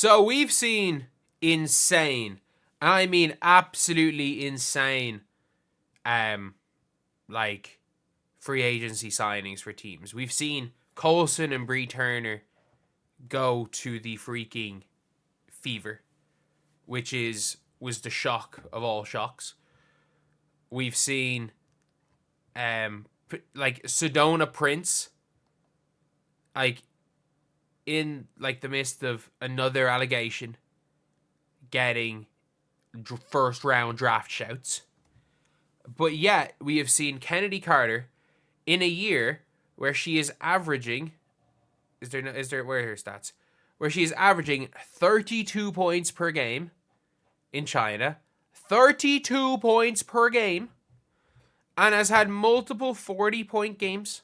So we've seen insane, and I mean absolutely insane, like free agency signings for teams. We've seen Coulson and Bree Turner go to the freaking Fever, which was the shock of all shocks. We've seen like Sedona Prince, like in like the midst of another allegation, getting first round draft shouts. But yet we have seen Chennedy Carter in a year where she is averaging, where are her stats? Where she is averaging 32 points per game in China, 32 points per game, and has had multiple 40-point games.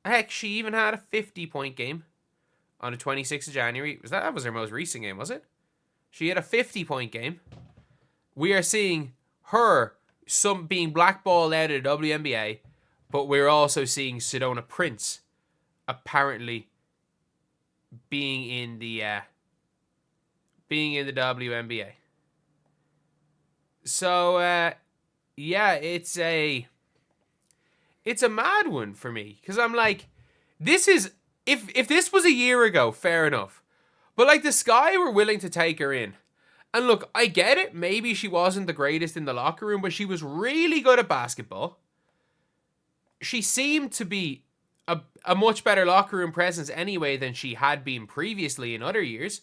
Heck, she even had a 50-point game on the 26th of January. That was her most recent game, was it? She had a 50-point game. We are seeing her being blackballed out of the WNBA, but we're also seeing Sedona Prince apparently being in the WNBA. So yeah, it's a mad one for me, because I'm like, this is, if this was a year ago, fair enough, but like the Sky were willing to take her in. And look, I get it, maybe she wasn't the greatest in the locker room, but she was really good at basketball. She seemed to be a much better locker room presence anyway than she had been previously in other years,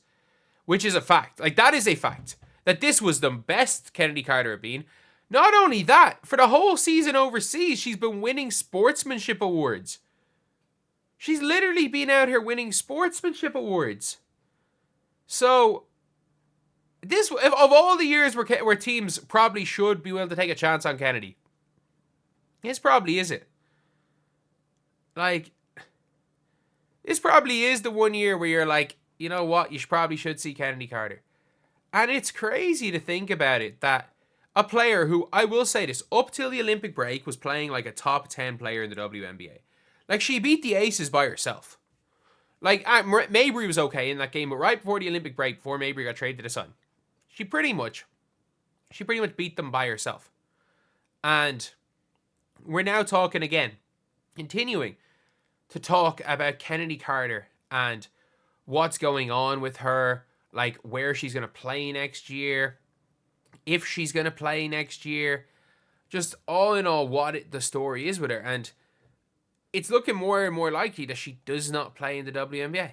which is a fact. Like, that is a fact, that this was the best Chennedy Carter had been. Not only that, for the whole season overseas, she's been winning sportsmanship awards. She's literally been out here winning sportsmanship awards. So, this, of all the years where teams probably should be willing to take a chance on Chennedy, this probably is it. Like, this probably is the one year where you're like, you know what, you probably should see Chennedy Carter. And it's crazy to think about it, that a player who, I will say this, up till the Olympic break was playing like a top 10 player in the WNBA. Like, she beat the Aces by herself. Like, Mabry was okay in that game, but right before the Olympic break, before Mabry got traded to the Sun, she pretty much beat them by herself. And we're now talking again, continuing to talk about Chennedy Carter and what's going on with her, like where she's going to play next year, if she's going to play next year, just all in all what the story is with her. And it's looking more and more likely that she does not play in the WNBA,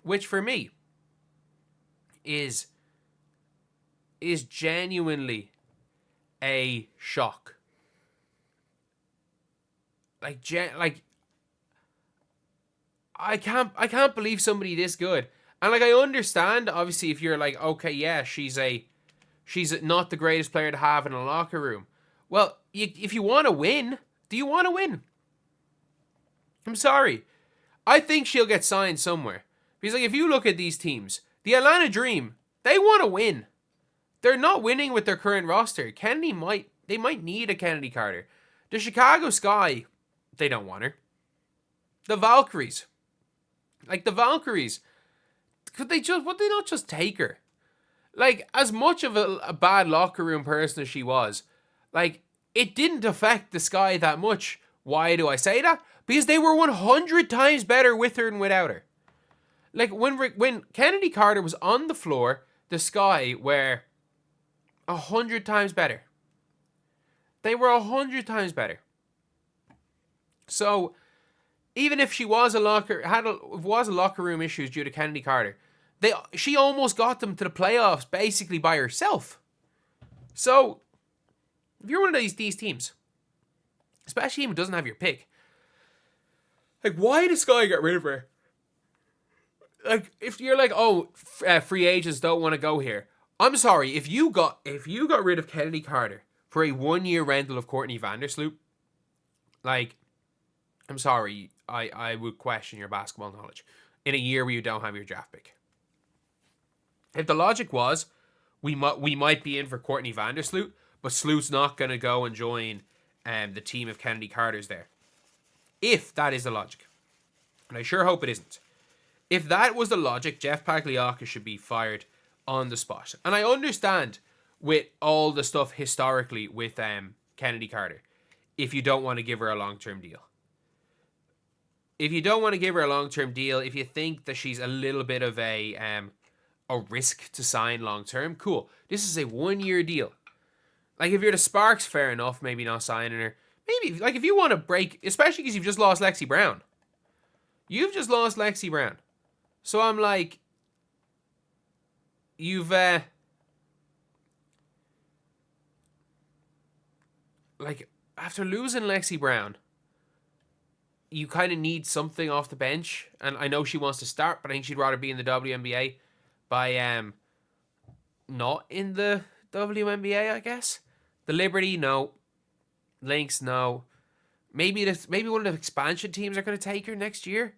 which for me is genuinely a shock. Like I can't believe somebody this good. And like, I understand, obviously, if you're like, okay, yeah, she's not the greatest player to have in a locker room. Well, if you want to win, do you want to win? I'm sorry. I think she'll get signed somewhere. Because like, if you look at these teams, the Atlanta Dream, they want to win. They're not winning with their current roster. They might need a Chennedy Carter. The Chicago Sky, they don't want her. The Valkyries, would they not just take her? Like, as much of a bad locker room person as she was, like, it didn't affect the Sky that much. Why do I say that? Because they were 100 times better with her than without her. Like, when Chennedy Carter was on the floor, the Sky were 100 times better. They were 100 times better. So, even if she was a locker room issues due to Chennedy Carter, she almost got them to the playoffs basically by herself. So, if you're one of these teams, especially if it doesn't have your pick, like, why did Sky get rid of her? Like, if you're like, oh, free agents don't want to go here. I'm sorry, if you got rid of Chennedy Carter for a 1-year rental of Courtney Vandersloot, like, I'm sorry, I would question your basketball knowledge in a year where you don't have your draft pick. If the logic was, we might be in for Courtney Vandersloot, but Sloot's not going to go and join the team of Chennedy Carters there. If that is the logic. And I sure hope it isn't. If that was the logic, Jeff Pagliocca should be fired on the spot. And I understand with all the stuff historically with Chennedy Carter, if you don't want to give her a long-term deal. If you don't want to give her a long-term deal, if you think that she's a little bit of a risk to sign long-term, cool. This is a 1-year deal. Like, if you're the Sparks, fair enough, maybe not signing her. Maybe, like, if you want to break, especially because you've just lost Lexi Brown. You've just lost Lexi Brown. So I'm like, you've, like, after losing Lexi Brown, you kind of need something off the bench. And I know she wants to start, but I think she'd rather be in the WNBA by, not in the WNBA, I guess. The Liberty, no. Lynx, no. Maybe one of the expansion teams are going to take her next year.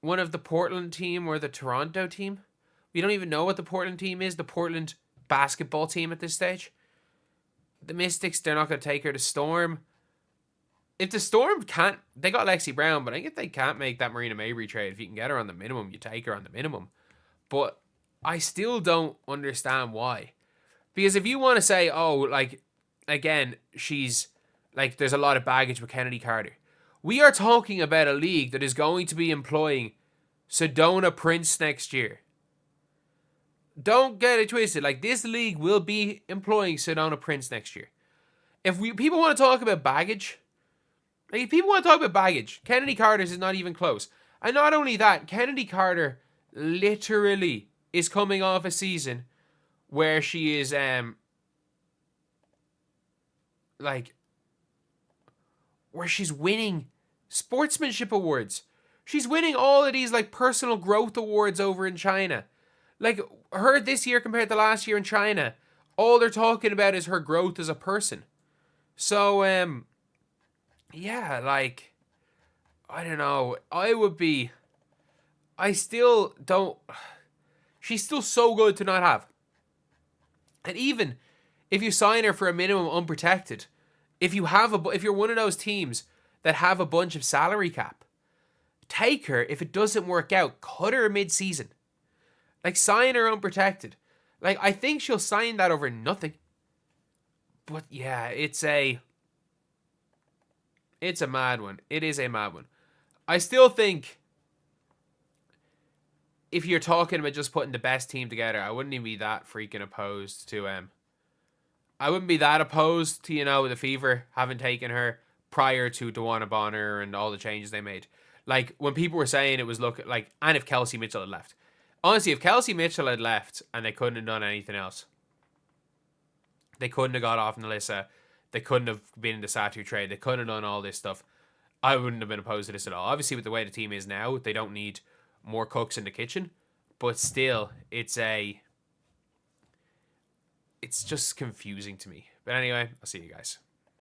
One of the Portland team or the Toronto team. We don't even know what the Portland team is. The Portland basketball team at this stage. The Mystics, they're not going to take her. The Storm. If the Storm can't... They got Lexi Brown, but I think if they can't make that Marina Mabrey trade, if you can get her on the minimum, you take her on the minimum. But I still don't understand why. Because if you want to say, oh, like, again, she's... Like, there's a lot of baggage with Chennedy Carter. We are talking about a league that is going to be employing Sedona Prince next year. Don't get it twisted. Like, this league will be employing Sedona Prince next year. If people want to talk about baggage, like, if people want to talk about baggage, Chennedy Carter's is not even close. And not only that, Chennedy Carter literally is coming off a season where she is, where she's winning sportsmanship awards. She's winning all of these, like, personal growth awards over in China. Like, her this year compared to last year in China, all they're talking about is her growth as a person. So, yeah, like, I don't know. I still don't... She's still so good to not have. And even if you sign her for a minimum unprotected, if you're one of those teams that have a bunch of salary cap, take her. If it doesn't work out, cut her mid-season. Like, sign her unprotected. Like, I think she'll sign that over nothing. But yeah, it's a mad one. It is a mad one. I still think if you're talking about just putting the best team together, I wouldn't even be that freaking opposed to I wouldn't be that opposed to, the Fever having taken her prior to Dewana Bonner and all the changes they made. Like, when people were saying it was and if Kelsey Mitchell had left. Honestly, if Kelsey Mitchell had left and they couldn't have done anything else, they couldn't have got off Nalissa, they couldn't have been in the Satu trade, they couldn't have done all this stuff, I wouldn't have been opposed to this at all. Obviously, with the way the team is now, they don't need more cooks in the kitchen, but still, it's just confusing to me. But anyway, I'll see you guys.